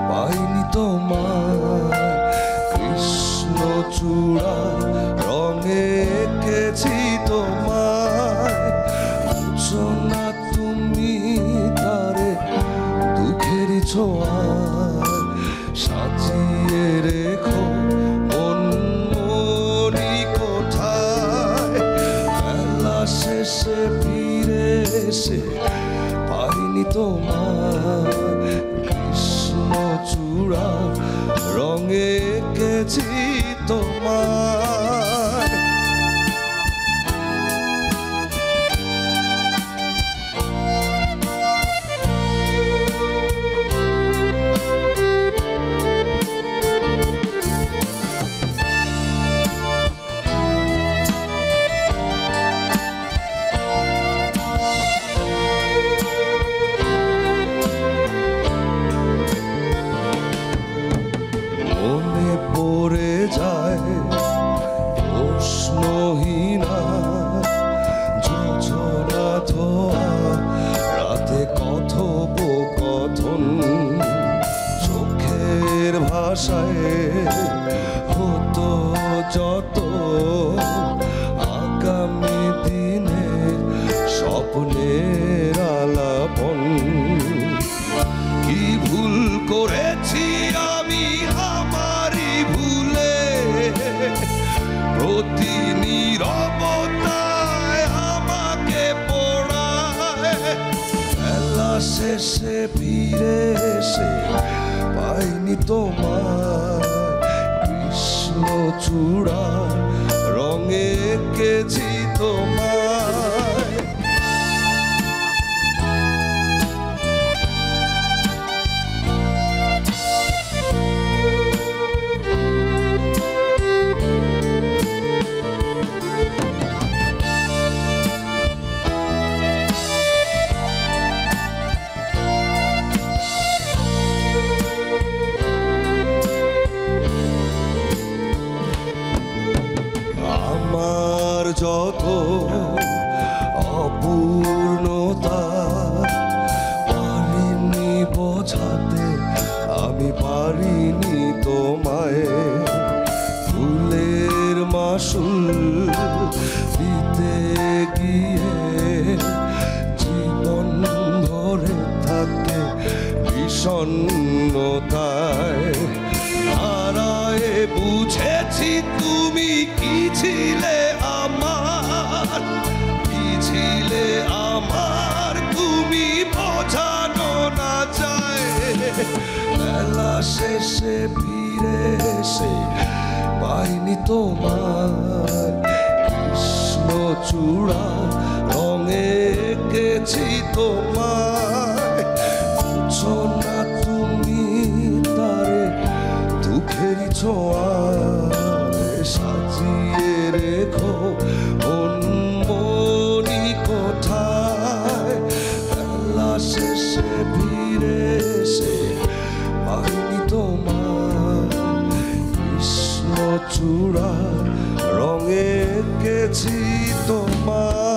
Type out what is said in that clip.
পাইনি তোমায় কৃষ্ণচূড়া রঙে এঁকেছি তোমায় বুঝো না তুমি তারে দুঃখেরই ছোঁয়ায় সাজিয়ে রেখো মন মনি কোথায় বেলা শেষে ফিরে এসে পাইনি তোমায় কৃষ্ণচূড়া রঙে এঁকেছি তোমায় পড়ে যায় প্রশ্নহীনা যোজনা ধোয়া রাতে কথোপকথন চোখের ভাষায় হতো যত আগামী দিনের স্বপ্নের আলাপন কি ভুল করেছি আমি ভুলে প্রতি নীরবতায় আমাকে পড়ায় বেলা শেষে ফিরে এসে পাইনি তোমায় কৃষ্ণচূড়া রঙে এঁকেছি তোমায় আমার যত অপূর্ণতা পারিনি বোঝাতে আমি পারিনি তোমায় ফুলের মাসুল দিতে গিয়ে জীবন ধরে থাকে বিষণ্ণতায় হারায়ে বুঝেছি তুমি কি ছিলে আমার কি ছিলে আমার তুমি বোঝানো না যায় বেলা শেষে ফিরে এসে পাইনি তোমার কৃষ্ণচূড়া রঙে এঁকেছি তোমায় বুঝো না তুমি তারে দুঃখেরই ছোঁয়ায় সাজিয়ে রেখো মন মনি কোথায় বেলা শেষে ফিরে এসে পাইনি তোমায় কৃষ্ণচূড়া রঙে এঁকেছি তোমায়।